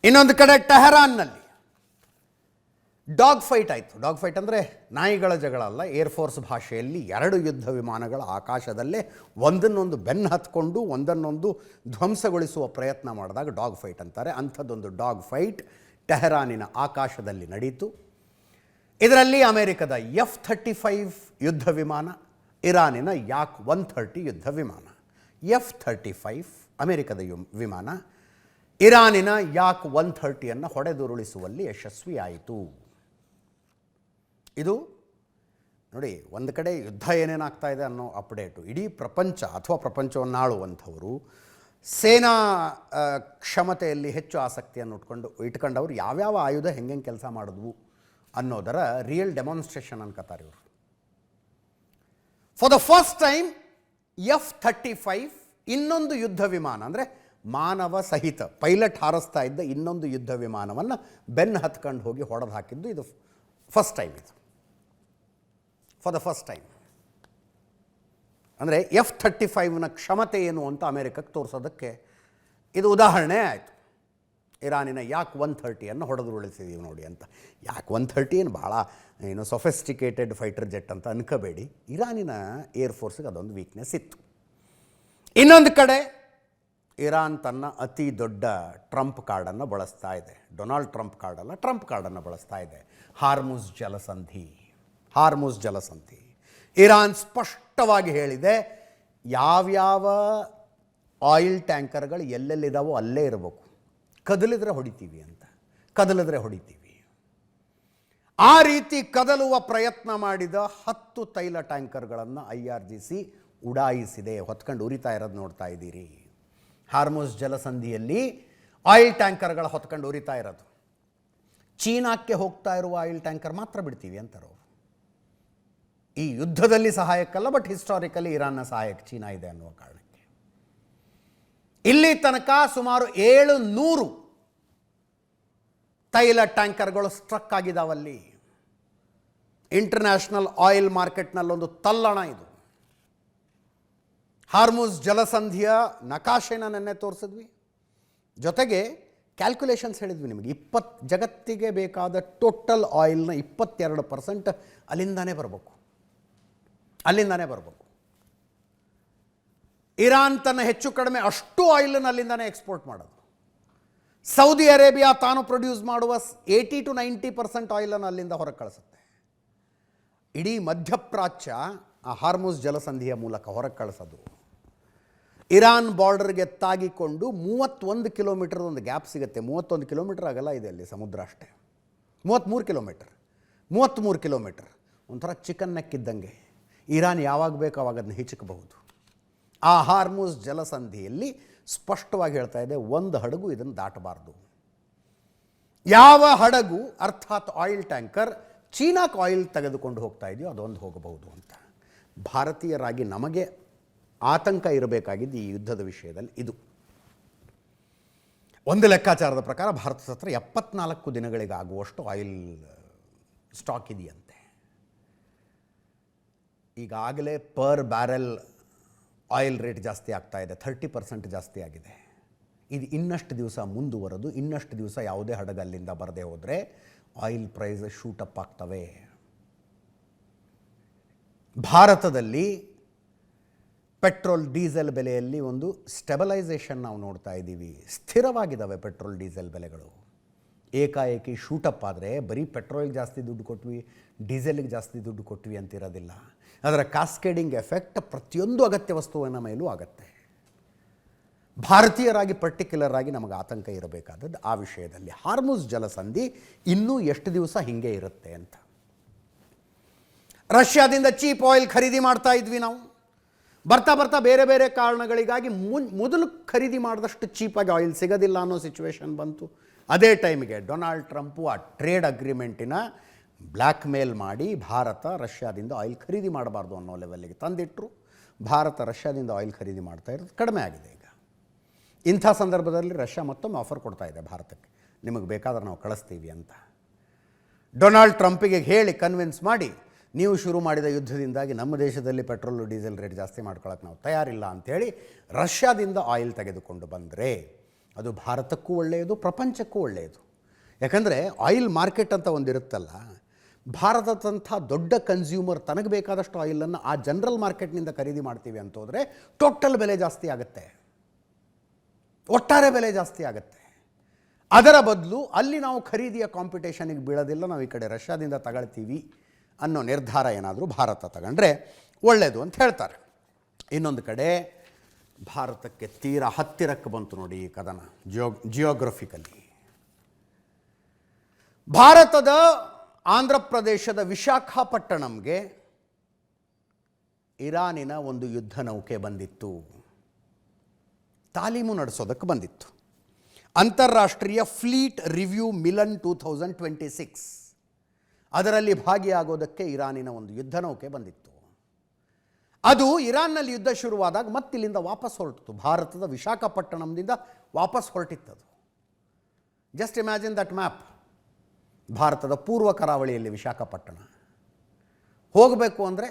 ಇನ್ನೊಂದು ಕಡೆ ಟೆಹರಾನ್ನಲ್ಲಿ dog fight ಆಯಿತು. ಡಾಗ್ ಫೈಟ್ ಅಂದರೆ ನಾಯಿಗಳ ಜಗಳ ಅಲ್ಲ, ಏರ್ಫೋರ್ಸ್ ಭಾಷೆಯಲ್ಲಿ ಎರಡು ಯುದ್ಧ ವಿಮಾನಗಳ ಆಕಾಶದಲ್ಲೇ ಒಂದನ್ನೊಂದು ಬೆನ್ನು ಹತ್ಕೊಂಡು ಒಂದನ್ನೊಂದು ಧ್ವಂಸಗೊಳಿಸುವ ಪ್ರಯತ್ನ ಮಾಡಿದಾಗ ಡಾಗ್ ಫೈಟ್ ಅಂತಾರೆ. ಅಂಥದ್ದೊಂದು ಡಾಗ್ ಫೈಟ್ ಟೆಹರಾನಿನ ಆಕಾಶದಲ್ಲಿ ನಡೀತು. ಇದರಲ್ಲಿ ಅಮೆರಿಕದ F-35 ಯುದ್ಧ ವಿಮಾನ, ಇರಾನಿನ YAK-130 ಯುದ್ಧ ವಿಮಾನ. F-35 ಅಮೆರಿಕದ ವಿಮಾನ ಇರಾನಿನ YAK-130 ಹೊಡೆದುರುಳಿಸುವಲ್ಲಿ ಯಶಸ್ವಿಯಾಯಿತು. ಇದು ನೋಡಿ, ಒಂದು ಕಡೆ ಯುದ್ಧ ಏನೇನಾಗ್ತಾ ಇದೆ ಅನ್ನೋ ಅಪ್ಡೇಟು. ಇಡೀ ಪ್ರಪಂಚ ಅಥವಾ ಪ್ರಪಂಚವನ್ನು ಆಳುವಂಥವರು ಸೇನಾ ಕ್ಷಮತೆಯಲ್ಲಿ ಹೆಚ್ಚು ಆಸಕ್ತಿಯನ್ನು ಇಟ್ಕೊಂಡವರು ಯಾವ್ಯಾವ ಆಯುಧ ಹೆಂಗೆ ಕೆಲಸ ಮಾಡಿದ್ವು ಅನ್ನೋದರ ರಿಯಲ್ ಡೆಮಾನ್ಸ್ಟ್ರೇಷನ್ ಅನ್ಕೋತಾರೆ ಇವರು. For the first time F-35 ಇನ್ನೊಂದು ಯುದ್ಧ ವಿಮಾನ ಅಂದರೆ ಮಾನವ ಸಹಿತ ಪೈಲಟ್ ಹಾರಿಸ್ತಾ ಇದ್ದ ಇನ್ನೊಂದು ಯುದ್ಧ ವಿಮಾನವನ್ನು ಬೆನ್ನು ಹತ್ಕೊಂಡು ಹೋಗಿ ಹೊಡೆದು ಹಾಕಿದ್ದು ಇದು ಫಸ್ಟ್ ಟೈಮ್. ಇದು ಫಾರ್ ದ ಫಸ್ಟ್ ಟೈಮ್ ಅಂದರೆ F-35ನ ಕ್ಷಮತೆ ಏನು ಅಂತ ಅಮೆರಿಕಕ್ಕೆ ತೋರಿಸೋದಕ್ಕೆ ಇದು ಉದಾಹರಣೆ ಆಯಿತು. ಇರಾನಿನ YAK-130 ಹೊಡೆದುರುಳಿಸಿದ್ದೀವಿ ನೋಡಿ ಅಂತ. YAK-130 ಏನು ಭಾಳ ಸೊಫಿಸ್ಟಿಕೇಟೆಡ್ ಫೈಟರ್ ಜೆಟ್ ಅಂತ ಅನ್ಕೋಬೇಡಿ. ಇರಾನಿನ ಏರ್ಫೋರ್ಸ್ಗೆ ಅದೊಂದು ವೀಕ್ನೆಸ್ ಇತ್ತು. ಇನ್ನೊಂದು ಕಡೆ ಇರಾನ್ ತನ್ನ ಅತಿ ದೊಡ್ಡ ಟ್ರಂಪ್ ಕಾರ್ಡನ್ನು ಬಳಸ್ತಾ ಇದೆ. ಡೊನಾಲ್ಡ್ ಟ್ರಂಪ್ ಕಾರ್ಡ್ ಅಲ್ಲ, ಟ್ರಂಪ್ ಕಾರ್ಡನ್ನು ಬಳಸ್ತಾ ಇದೆ. ಹಾರ್ಮುಜ್ ಜಲಸಂಧಿ. ಇರಾನ್ ಸ್ಪಷ್ಟವಾಗಿ ಹೇಳಿದೆ, ಯಾವ್ಯಾವ ಆಯಿಲ್ ಟ್ಯಾಂಕರ್ಗಳು ಎಲ್ಲೆಲ್ಲಿದ್ದಾವೋ ಅಲ್ಲೇ ಇರಬೇಕು, ಕದಲಿದ್ರೆ ಹೊಡಿತೀವಿ. ಆ ರೀತಿ ಕದಲುವ ಪ್ರಯತ್ನ ಮಾಡಿದ 10 ತೈಲ ಟ್ಯಾಂಕರ್ಗಳನ್ನು IRGC ಉಡಾಯಿಸಿದೆ. ಹೊತ್ಕೊಂಡು ಉರಿತಾ ಇರೋದು ನೋಡ್ತಾ ಇದ್ದೀರಿ. ಹಾರ್ಮುಜ್ ಜಲಸಂಧಿಯಲ್ಲಿ ಆಯಿಲ್ ಟ್ಯಾಂಕರ್ಗಳ ಹೊತ್ಕೊಂಡು ಉರಿತಾ ಇರೋದು. ಚೀನಾಕ್ಕೆ ಹೋಗ್ತಾ ಇರುವ ಆಯಿಲ್ ಟ್ಯಾಂಕರ್ ಮಾತ್ರ ಬಿಡ್ತೀವಿ ಅಂತಾರೆ ಅವರು. ಈ ಯುದ್ಧದಲ್ಲಿ ಸಹಾಯಕ್ಕಲ್ಲ, ಬಟ್ ಹಿಸ್ಟಾರಿಕಲಿ ಇರಾನ್ನ ಸಹಾಯಕ್ಕೆ ಚೀನಾ ಇದೆ ಅನ್ನುವ ಕಾರಣಕ್ಕೆ ಇಲ್ಲಿ ತನಕ ಸುಮಾರು 700 ತೈಲ ಟ್ಯಾಂಕರ್ಗಳು ಸ್ಟ್ರಕ್ ಆಗಿದಾವಲ್ಲಿ. ಇಂಟರ್ನ್ಯಾಷನಲ್ ಆಯಿಲ್ ಮಾರ್ಕೆಟ್ನಲ್ಲೊಂದು ತಲ್ಲಣ ಇದು. ಹಾರ್ಮುಜ್ ಜಲಸಂಧಿಯ ನಕಾಶೆನ ನೆನ್ನೆ ತೋರಿಸಿದ್ವಿ. ಜೊತೆಗೆ ಕ್ಯಾಲ್ಕುಲೇಷನ್ಸ್ ಹೇಳಿದ್ವಿ ನಿಮಗೆ. ಜಗತ್ತಿಗೆ ಬೇಕಾದ ಟೋಟಲ್ ಆಯಿಲ್ನ 22% ಅಲ್ಲಿಂದಾನೇ ಬರಬೇಕು. ಇರಾನ್ ತನ್ನ ಹೆಚ್ಚು ಕಡಿಮೆ ಅಷ್ಟು ಆಯಿಲನ್ನು ಅಲ್ಲಿಂದಾನೇ ಎಕ್ಸ್ಪೋರ್ಟ್ ಮಾಡೋದು. ಸೌದಿ ಅರೇಬಿಯಾ ತಾನು ಪ್ರೊಡ್ಯೂಸ್ ಮಾಡುವ 80 to 90% ಆಯಿಲನ್ನು ಅಲ್ಲಿಂದ ಹೊರಗೆ ಕಳಿಸುತ್ತೆ. ಇಡೀ ಮಧ್ಯಪ್ರಾಚ್ಯ ಆ ಹಾರ್ಮುಜ್ ಜಲಸಂಧಿಯ ಮೂಲಕ ಹೊರಗೆ ಕಳಿಸೋದು. ಇರಾನ್ ಬಾರ್ಡರ್ಗೆ ತಾಗಿಕೊಂಡು 31 ಕಿಲೋಮೀಟರ್ ಒಂದು ಗ್ಯಾಪ್ ಸಿಗುತ್ತೆ. 31 ಕಿಲೋಮೀಟರ್ ಅಗಲ ಇದೆ ಅಲ್ಲಿ ಸಮುದ್ರ ಅಷ್ಟೇ. 33 ಕಿಲೋಮೀಟರ್ ಒಂಥರ ಚಿಕನ್ ನೆಕ್ಕಿದ್ದಂಗೆ. ಇರಾನ್ ಯಾವಾಗ ಬೇಕು ಅವಾಗ ಅದನ್ನ ಹಿಚಕಬಹುದು. ಆ ಹಾರ್ಮುಜ್ ಜಲಸಂಧಿಯಲ್ಲಿ ಸ್ಪಷ್ಟವಾಗಿ ಹೇಳ್ತಾ ಇದೆ, ಒಂದು ಹಡಗು ಇದನ್ನು ದಾಟಬಾರ್ದು. ಯಾವ ಹಡಗು ಅರ್ಥಾತ್ ಆಯಿಲ್ ಟ್ಯಾಂಕರ್ ಚೀನಾಕ್ಕೆ ಆಯಿಲ್ ತೆಗೆದುಕೊಂಡು ಹೋಗ್ತಾ ಇದೆಯೋ ಅದೊಂದು ಹೋಗಬಹುದು ಅಂತ. ಭಾರತೀಯರಾಗಿ ನಮಗೆ ಆತಂಕ ಇರಬೇಕಾಗಿದ್ದು ಈ ಯುದ್ಧದ ವಿಷಯದಲ್ಲಿ ಇದು. ಒಂದು ಲೆಕ್ಕಾಚಾರದ ಪ್ರಕಾರ ಭಾರತದ ಹತ್ರ 74 ದಿನಗಳಿಗಾಗುವಷ್ಟು ಆಯಿಲ್ ಸ್ಟಾಕ್ ಇದೆಯಂತೆ. ಈಗಾಗಲೇ ಪರ್ ಬ್ಯಾರೆಲ್ ಆಯಿಲ್ ರೇಟ್ ಜಾಸ್ತಿ ಆಗ್ತಾ ಇದೆ, 30% ಜಾಸ್ತಿ ಆಗಿದೆ. ಇದು ಇನ್ನಷ್ಟು ದಿವಸ ಮುಂದುವರೆದು ಇನ್ನಷ್ಟು ದಿವಸ ಯಾವುದೇ ಹಡಗು ಅಲ್ಲಿಂದ ಬರದೆ ಹೋದರೆ ಆಯಿಲ್ ಪ್ರೈಸ್ ಶೂಟಪ್ ಆಗ್ತವೆ. ಭಾರತದಲ್ಲಿ ಪೆಟ್ರೋಲ್ ಡೀಸೆಲ್ ಬೆಲೆಯಲ್ಲಿ ಒಂದು ಸ್ಟೆಬಲೈಸೇಷನ್ ನಾವು ನೋಡ್ತಾ ಇದ್ದೀವಿ. ಸ್ಥಿರವಾಗಿದ್ದಾವೆ ಪೆಟ್ರೋಲ್ ಡೀಸೆಲ್ ಬೆಲೆಗಳು. ಏಕಾಏಕಿ ಶೂಟಪ್ ಆದರೆ ಬರೀ ಪೆಟ್ರೋಲ್ಗೆ ಜಾಸ್ತಿ ದುಡ್ಡು ಕೊಟ್ವಿ, ಡೀಸೆಲ್ಗೆ ಜಾಸ್ತಿ ದುಡ್ಡು ಕೊಟ್ವಿ ಅಂತಿರೋದಿಲ್ಲ. ಅದರ ಕಾಸ್ಕೇಡಿಂಗ್ ಎಫೆಕ್ಟ್ ಪ್ರತಿಯೊಂದು ಅಗತ್ಯ ವಸ್ತುವಿನ ಮೇಲೂ ಆಗುತ್ತೆ. ಭಾರತೀಯರಾಗಿ ಪರ್ಟಿಕ್ಯುಲರ್ ಆಗಿ ನಮಗೆ ಆತಂಕ ಇರಬೇಕಾದದ್ದು ಆ ವಿಷಯದಲ್ಲಿ. ಹಾರ್ಮುಜ್ ಜಲಸಂಧಿ ಇನ್ನೂ ಎಷ್ಟು ದಿವಸ ಹೀಗೆ ಇರುತ್ತೆ ಅಂತ. ರಷ್ಯಾದಿಂದ ಚೀಪ್ ಆಯಿಲ್ ಖರೀದಿ ಮಾಡ್ತಾ ಇದ್ವಿ ನಾವು. ಬರ್ತಾ ಬೇರೆ ಬೇರೆ ಕಾರಣಗಳಿಗಾಗಿ ಮೊದಲು ಖರೀದಿ ಮಾಡಿದಷ್ಟು ಚೀಪಾಗಿ ಆಯಿಲ್ ಸಿಗೋದಿಲ್ಲ ಅನ್ನೋ ಸಿಚುವೇಶನ್ ಬಂತು. ಅದೇ ಟೈಮಿಗೆ ಡೊನಾಲ್ಡ್ ಟ್ರಂಪು ಆ ಟ್ರೇಡ್ ಅಗ್ರಿಮೆಂಟಿನ ಬ್ಲ್ಯಾಕ್ ಮೇಲ್ ಮಾಡಿ ಭಾರತ ರಷ್ಯಾದಿಂದ ಆಯಿಲ್ ಖರೀದಿ ಮಾಡಬಾರ್ದು ಅನ್ನೋ ಲೆವೆಲ್ಗೆ ತಂದಿಟ್ಟರು. ಭಾರತ ರಷ್ಯಾದಿಂದ ಆಯಿಲ್ ಖರೀದಿ ಮಾಡ್ತಾ ಇರೋದು ಕಡಿಮೆ ಆಗಿದೆ ಈಗ. ಇಂಥ ಸಂದರ್ಭದಲ್ಲಿ ರಷ್ಯಾ ಮತ್ತೊಮ್ಮೆ ಆಫರ್ ಕೊಡ್ತಾ ಇದೆ ಭಾರತಕ್ಕೆ, ನಿಮಗೆ ಬೇಕಾದ್ರೆ ನಾವು ಕಳಿಸ್ತೀವಿ ಅಂತ. ಡೊನಾಲ್ಡ್ ಟ್ರಂಪಿಗೆ ಹೇಳಿ ಕನ್ವಿನ್ಸ್ ಮಾಡಿ, ನೀವು ಶುರು ಮಾಡಿದ ಯುದ್ಧದಿಂದಾಗಿ ನಮ್ಮ ದೇಶದಲ್ಲಿ ಪೆಟ್ರೋಲು ಡೀಸೆಲ್ ರೇಟ್ ಜಾಸ್ತಿ ಮಾಡ್ಕೊಳ್ಳೋಕೆ ನಾವು ತಯಾರಿಲ್ಲ ಅಂಥೇಳಿ ರಷ್ಯಾದಿಂದ ಆಯಿಲ್ ತೆಗೆದುಕೊಂಡು ಬಂದರೆ ಅದು ಭಾರತಕ್ಕೂ ಒಳ್ಳೆಯದು, ಪ್ರಪಂಚಕ್ಕೂ ಒಳ್ಳೆಯದು. ಯಾಕಂದರೆ ಆಯಿಲ್ ಮಾರ್ಕೆಟ್ ಅಂತ ಒಂದಿರುತ್ತಲ್ಲ, ಭಾರತದಂಥ ದೊಡ್ಡ ಕನ್ಸ್ಯೂಮರ್ ತನಗೆ ಬೇಕಾದಷ್ಟು ಆಯಿಲನ್ನು ಆ ಜನರಲ್ ಮಾರ್ಕೆಟ್ನಿಂದ ಖರೀದಿ ಮಾಡ್ತೀವಿ ಅಂತ ಹೋದರೆ ಟೋಟಲ್ ಬೆಲೆ ಜಾಸ್ತಿ ಆಗುತ್ತೆ, ಒಟ್ಟಾರೆ ಬೆಲೆ ಜಾಸ್ತಿ ಆಗುತ್ತೆ. ಅದರ ಬದಲು ಅಲ್ಲಿ ನಾವು ಖರೀದಿಯ ಕಾಂಪಿಟೇಷನಿಗೆ ಬೀಳೋದಿಲ್ಲ, ನಾವು ಈ ಕಡೆ ರಷ್ಯಾದಿಂದ ತಗೊಳ್ತೀವಿ ಅನ್ನೋ ನಿರ್ಧಾರ ಏನಾದರೂ ಭಾರತ ತಗೊಂಡ್ರೆ ಒಳ್ಳೆಯದು ಅಂತ ಹೇಳ್ತಾರೆ. ಇನ್ನೊಂದು ಕಡೆ ಭಾರತಕ್ಕೆ ತೀರಾ ಹತ್ತಿರಕ್ಕೆ ಬಂತು ನೋಡಿ ಈ ಕದನ. ಜಿಯೋಗ್ರಫಿಕಲಿ ಭಾರತದ ಆಂಧ್ರ ಪ್ರದೇಶದ ವಿಶಾಖಪಟ್ಟಣಂಗೆ ಇರಾನಿನ ಒಂದು ಯುದ್ಧ ನೌಕೆ ಬಂದಿತ್ತು, ತಾಲೀಮು ನಡೆಸೋದಕ್ಕೆ ಬಂದಿತ್ತು. ಅಂತಾರಾಷ್ಟ್ರೀಯ ಫ್ಲೀಟ್ ರಿವ್ಯೂ ಮಿಲನ್ 2026 ಅದರಲ್ಲಿ ಭಾಗಿಯಾಗೋದಕ್ಕೆ ಇರಾನಿನ ಒಂದು ಯುದ್ಧ ನೌಕೆ ಬಂದಿತ್ತು. ಅದು ಇರಾನ್ನಲ್ಲಿ ಯುದ್ಧ ಶುರುವಾದಾಗ ಮತ್ತಿಲ್ಲಿಂದ ವಾಪಸ್ ಹೊರಟಿತು, ಭಾರತದ ವಿಶಾಖಪಟ್ಟಣಂದಿಂದ ವಾಪಸ್ ಹೊರಟಿತ್ತದು. Just imagine that map. ಭಾರತದ ಪೂರ್ವ ಕರಾವಳಿಯಲ್ಲಿ ವಿಶಾಖಪಟ್ಟಣ ಹೋಗಬೇಕು ಅಂದರೆ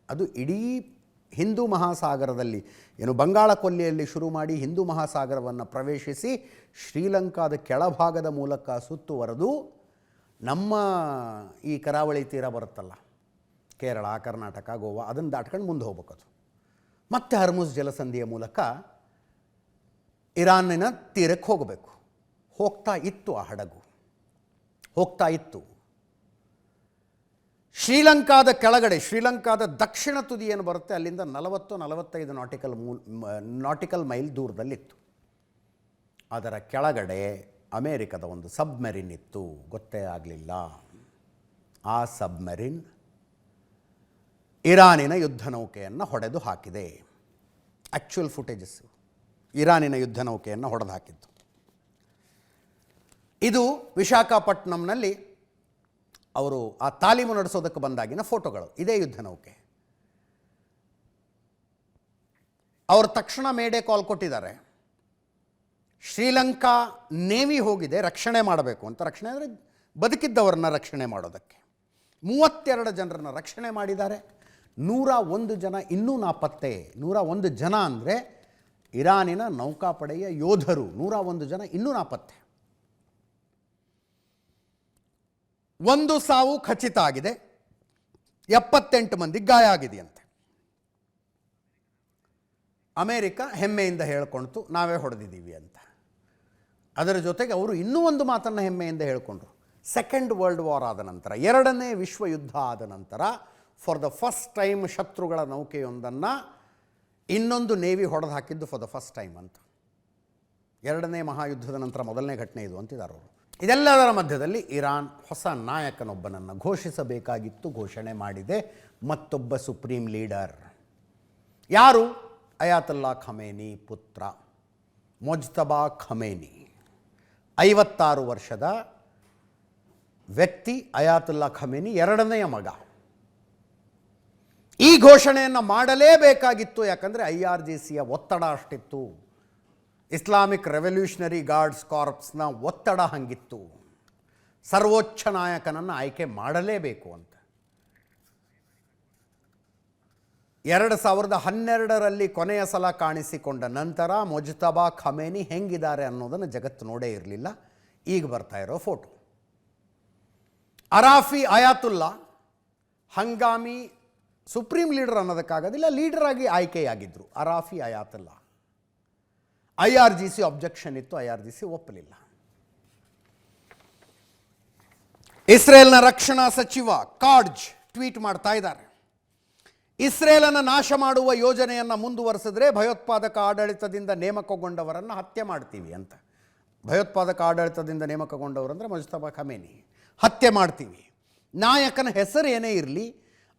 ಅದು ಇಡೀ ಹಿಂದೂ ಮಹಾಸಾಗರದಲ್ಲಿ, ಏನು ಬಂಗಾಳ ಕೊಲ್ಲಿಯಲ್ಲಿ ಶುರು ಮಾಡಿ ಹಿಂದೂ ಮಹಾಸಾಗರವನ್ನು ಪ್ರವೇಶಿಸಿ ಶ್ರೀಲಂಕಾದ ಕೆಳಭಾಗದ ಮೂಲಕ ಸುತ್ತುವರೆದು ನಮ್ಮ ಈ ಕರಾವಳಿ ತೀರ ಬರುತ್ತಲ್ಲ, ಕೇರಳ, ಕರ್ನಾಟಕ, ಗೋವಾ, ಅದನ್ನು ದಾಟ್ಕೊಂಡು ಮುಂದೆ ಹೋಗ್ಬೇಕದು. ಮತ್ತೆ ಹರ್ಮುಜ್ ಜಲಸಂಧಿಯ ಮೂಲಕ ಇರಾನಿನ ತೀರಕ್ಕೆ ಹೋಗಬೇಕು. ಹೋಗ್ತಾ ಇತ್ತು ಆ ಹಡಗು, ಹೋಗ್ತಾ ಇತ್ತು. ಶ್ರೀಲಂಕಾದ ಕೆಳಗಡೆ, ಶ್ರೀಲಂಕಾದ ದಕ್ಷಿಣ ತುದಿ ಏನು ಬರುತ್ತೆ ಅಲ್ಲಿಂದ 40-45 ನಾಟಿಕಲ್ ಮೈಲ್ ದೂರದಲ್ಲಿತ್ತು. ಅದರ ಕೆಳಗಡೆ ಅಮೇರಿಕದ ಒಂದು ಸಬ್ಮೆರಿನ್ ಇತ್ತು, ಗೊತ್ತೇ ಆಗಲಿಲ್ಲ. ಆ ಸಬ್ಮೆರಿನ್ ಇರಾನಿನ ಯುದ್ಧ ನೌಕೆಯನ್ನು ಹೊಡೆದು ಹಾಕಿದೆ. ಆ್ಯಕ್ಚುಯಲ್ ಫುಟೇಜಸ್ಸು ಇರಾನಿನ ಯುದ್ಧ ನೌಕೆಯನ್ನು ಹೊಡೆದು ಹಾಕಿತ್ತು. ಇದು ವಿಶಾಖಪಟ್ಟಣಂನಲ್ಲಿ ಅವರು ಆ ತಾಲೀಮು ನಡೆಸೋದಕ್ಕೆ ಬಂದಾಗಿನ ಫೋಟೋಗಳು. ಇದೇ ಯುದ್ಧ ನೌಕೆ. ಅವರು ತಕ್ಷಣ ಮೇಡೆ ಕಾಲ್ ಕೊಟ್ಟಿದ್ದಾರೆ. ಶ್ರೀಲಂಕಾ ನೇವಿ ಹೋಗಿದೆ ರಕ್ಷಣೆ ಮಾಡಬೇಕು ಅಂತ. ರಕ್ಷಣೆ ಅಂದರೆ ಬದುಕಿದ್ದವರನ್ನ ರಕ್ಷಣೆ ಮಾಡೋದಕ್ಕೆ. 32 ಜನರನ್ನು ರಕ್ಷಣೆ ಮಾಡಿದ್ದಾರೆ. 101 ಜನ ಇನ್ನೂ ನಾಪತ್ತೆ. 101 ಜನ ಅಂದರೆ ಇರಾನಿನ ನೌಕಾಪಡೆಯ ಯೋಧರು 101 ಜನ ಇನ್ನೂ ನಾಪತ್ತೆ. 1 ಸಾವು ಖಚಿತ ಆಗಿದೆ, 78 ಮಂದಿ ಗಾಯ ಆಗಿದೆಯಂತೆ. ಅಮೇರಿಕ ಹೆಮ್ಮೆಯಿಂದ ಹೇಳ್ಕೊಳ್ತು ನಾವೇ ಹೊಡೆದಿದ್ದೀವಿ ಅಂತ. ಅದರ ಜೊತೆಗೆ ಅವರು ಇನ್ನೂ ಒಂದು ಮಾತನ್ನು ಹೆಮ್ಮೆಯಿಂದ ಹೇಳ್ಕೊಂಡ್ರು. ಸೆಕೆಂಡ್ ವರ್ಲ್ಡ್ ವಾರ್ ಆದ ನಂತರ, 2ನೇ ವಿಶ್ವ ಯುದ್ಧ ಆದ ನಂತರ ಫಾರ್ ದ ಫಸ್ಟ್ ಟೈಮ್ ಶತ್ರುಗಳ ನೌಕೆಯೊಂದನ್ನು ಇನ್ನೊಂದು ನೇವಿ ಹೊಡೆದು ಹಾಕಿದ್ದು ಫಾರ್ ದ ಫಸ್ಟ್ ಟೈಮ್ ಅಂತ. 2ನೇ ಮಹಾಯುದ್ಧದ ನಂತರ ಮೊದಲನೇ ಘಟನೆ ಇದು ಅಂತಿದ್ದಾರೆ ಅವರು. ಇದೆಲ್ಲದರ ಮಧ್ಯದಲ್ಲಿ ಇರಾನ್ ಹೊಸ ನಾಯಕನೊಬ್ಬನನ್ನು ಘೋಷಿಸಬೇಕಾಗಿತ್ತು, ಘೋಷಣೆ ಮಾಡಿದೆ. ಮತ್ತೊಬ್ಬ ಸುಪ್ರೀಂ ಲೀಡರ್. ಯಾರು? ಅಯಾತುಲ್ಲಾ ಖಮೇನಿ ಪುತ್ರ ಮೊಜ್ತಬಾ ಖಮೇನಿ. 56 ವರ್ಷದ ವ್ಯಕ್ತಿ ಅಯಾತುಲ್ಲಾ ಖಮೇನಿ 2ನೆಯ ಮಗ. ಈ ಘೋಷಣೆಯನ್ನು ಮಾಡಲೇಬೇಕಾಗಿತ್ತು, ಯಾಕಂದರೆ IRGCಯ ಒತ್ತಡ ಅಷ್ಟಿತ್ತು. ಇಸ್ಲಾಮಿಕ್ ರೆವಲ್ಯೂಷನರಿ ಗಾರ್ಡ್ಸ್ ಕಾರ್ಪ್ಸ್ನ ಒತ್ತಡ ಹಂಗಿತ್ತು. ಸರ್ವೋಚ್ಚ ನಾಯಕನನ್ನು ಆಯ್ಕೆ ಮಾಡಲೇಬೇಕು ಅಂತ. 2012ರಲ್ಲಿ ಕೊನೆಯ ಸಲ ಕಾಣಿಸಿಕೊಂಡ ನಂತರ ಮೊಜ್ತಬಾ ಖಮೇನಿ ಹೆಂಗಿದ್ದಾರೆ ಅನ್ನೋದನ್ನು ಜಗತ್ತು ನೋಡೇ ಇರಲಿಲ್ಲ. ಈಗ ಬರ್ತಾ ಇರೋ ಫೋಟೋ. ಅರಾಫಿ ಅಯಾತುಲ್ಲಾ ಹಂಗಾಮಿ ಸುಪ್ರೀಂ ಲೀಡರ್ ಅನ್ನೋದಕ್ಕಾಗೋದಿಲ್ಲ, ಲೀಡರ್ ಆಗಿ ಆಯ್ಕೆಯಾಗಿದ್ದರು ಅರಾಫಿ ಅಯಾತುಲ್ಲಾ. IRGC ಅಬ್ಜೆಕ್ಷನ್ ಇತ್ತು, IRGC ಒಪ್ಪಲಿಲ್ಲ. ಇಸ್ರೇಲ್ನ ರಕ್ಷಣಾ ಸಚಿವ ಕಾಡ್ಜ್ ಟ್ವೀಟ್ ಮಾಡ್ತಾ ಇದ್ದಾರೆ. ಇಸ್ರೇಲನ್ನು ನಾಶ ಮಾಡುವ ಯೋಜನೆಯನ್ನು ಮುಂದುವರೆಸಿದ್ರೆ ಭಯೋತ್ಪಾದಕ ಆಡಳಿತದಿಂದ ನೇಮಕಗೊಂಡವರನ್ನು ಹತ್ಯೆ ಮಾಡ್ತೀವಿ ಅಂತ. ಭಯೋತ್ಪಾದಕ ಆಡಳಿತದಿಂದ ನೇಮಕಗೊಂಡವರಂದರೆ ಮೊಜ್ತಬಾ ಖಮೇನಿ. ಹತ್ಯೆ ಮಾಡ್ತೀವಿ. ನಾಯಕನ ಹೆಸರು ಏನೇ ಇರಲಿ,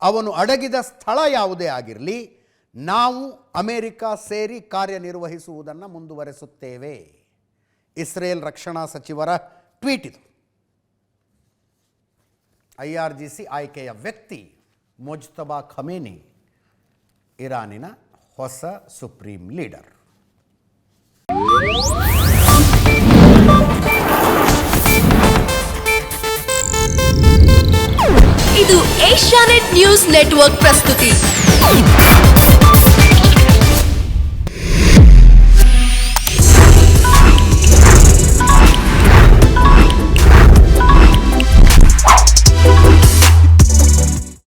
ಅವನು ಅಡಗಿದ ಸ್ಥಳ ಯಾವುದೇ ಆಗಿರಲಿ, ನಾವು ಅಮೇರಿಕ ಸೇರಿ ಕಾರ್ಯನಿರ್ವಹಿಸುವುದನ್ನು ಮುಂದುವರೆಸುತ್ತೇವೆ. ಇಸ್ರೇಲ್ ರಕ್ಷಣಾ ಸಚಿವರ ಟ್ವೀಟ್ ಇದು. IRGC ಆಯ್ಕೆಯ ವ್ಯಕ್ತಿ ಮೊಜ್ತಬಾ ಖಮೇನಿ, ಇರಾನಿನ ಹೊಸ ಸುಪ್ರೀಂ ಲೀಡರ್. ಇದು ಏಷ್ಯಾನೆಟ್ ನ್ಯೂಸ್ ನೆಟ್ವರ್ಕ್ ಪ್ರಸ್ತುತಿ.